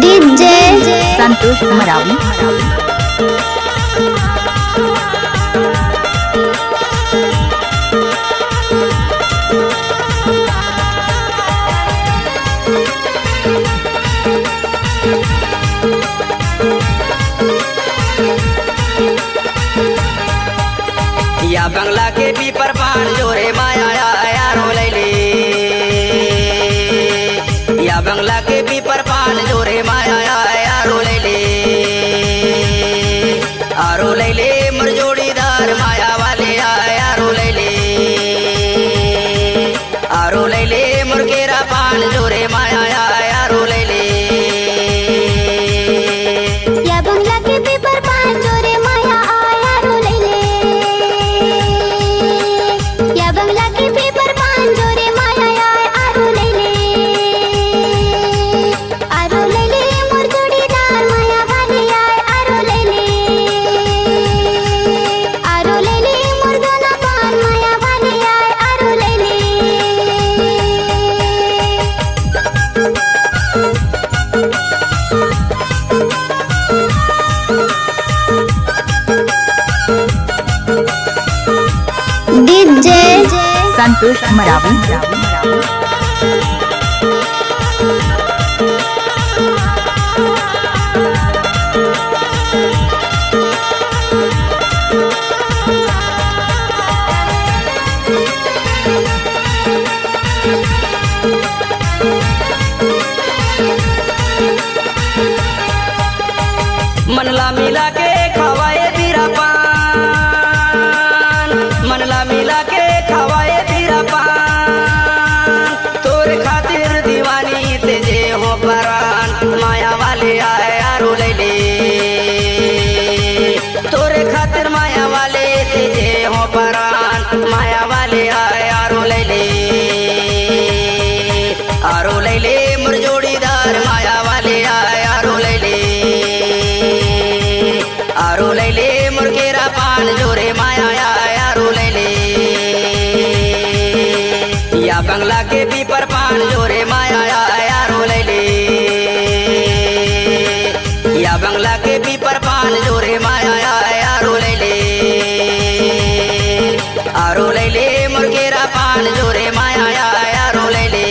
DJ Santosh Maravi. या बंगला के पीपर पान जोरे माया यारो लैले, या बंगला के पीपर पान जोरे माया यारो लैले, आरो लैले मोर जोड़ीदार माया वाले यारो लैले, आरो लैले मोर केरा पान जोरे माया यारो लैले। या बंगला के पीपर पान जोरे माया यारो लैले, या बंगला के पीपर पान जोरे माया यारो लैले, आरो लैले मोर जोड़ीदार माया वाले यारो लैले, आरो लैले मोर दोना पान माया वाले यारो लैले। डीजे संतोष मरावी। मनला मिला के खवाए पीरा पान, मनला मिला के खवाए पीरा पान, तोरे खातिर दीवानी तेजे हो परान माया वाले यारो लैले, तोरे खातिर माया वाले तेजे हो परान माया वाले यारो लैले, आरो लैले मोर जोड़ीदार माया वाले यारो लैले, आरो लैले मोर केरा पान जोरे माया यारो लैले। या बंगला के पीपर पान जोरे माया यारो लैले, या बंगला के पीपर पान जोरे माया यारो लैले, आरो लैले मोर केरा पान जोरे माया यारो लैले,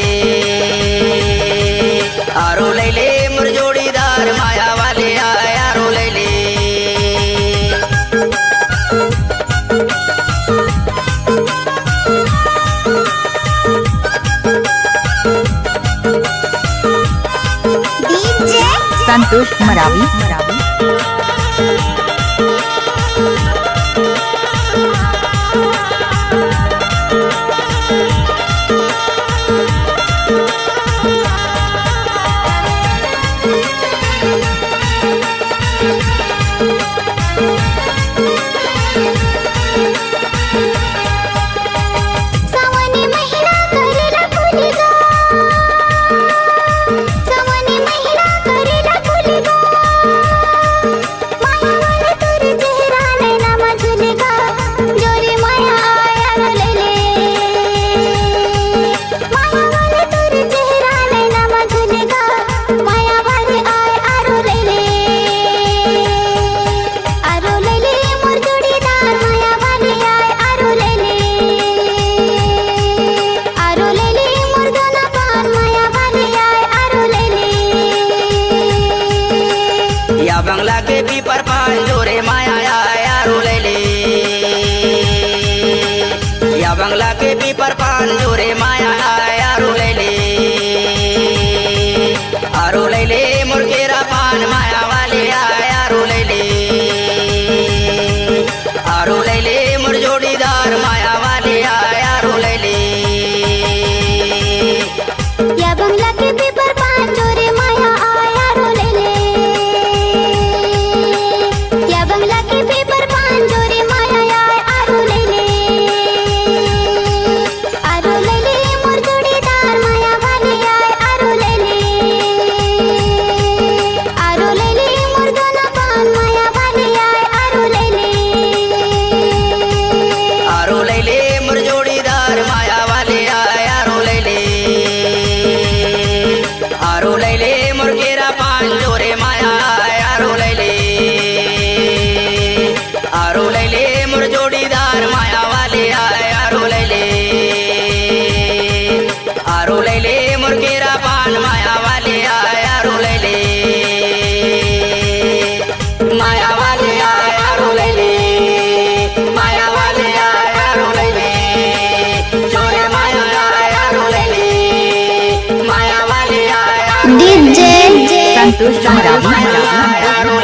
आरो लैले मोर जोड़ीदार माया वाले यारो लैले। डीजे संतोष मरावी। सावनी महिना करेला फुलिगा, सावनी महिना करेला फुलिगा, माया वाले तेरे चेहरा नैना मझुलिगा, जोरे माया यारो लैले, माया वाले तेरे चेहरा नैना मझुलिगा, माया वाले यारो लैले, आरो लैले मोर जोड़ीदार माया वाले यारो लैले, आरो लैले मोर दोना पान माया वाले यारो लैले। या बंगला के पीपर पान जोरे माया यारो लैले, या बंगला के पीपर पान जोरे माया यारो लैले, आरो लैले मोर केरा पान माया वाले यारो लैले, आरो लैले मोर जोड़ीदार माया वाले यारो लैले। या बंगला के पीपर पान जोरे माया यारो लैले, या बंगला के पीपर पान जोरे माया यारो लैले, आरो लैले मोर जोड़ीदार माया वाले यारो लैले, आरो लैले आरो लैले मुर्गेरा पान जोरे माया आरो लैले मुर जोड़ीदार माया वाले आए आरो लैले मुर्गेरा पान माया वाले आए आरो लैले माया वाले आए आरो लैले माया वाले आए आरो लैले जोरे माया आए आरो लैले माया वाले आए डीजे संतोष मरावी आरो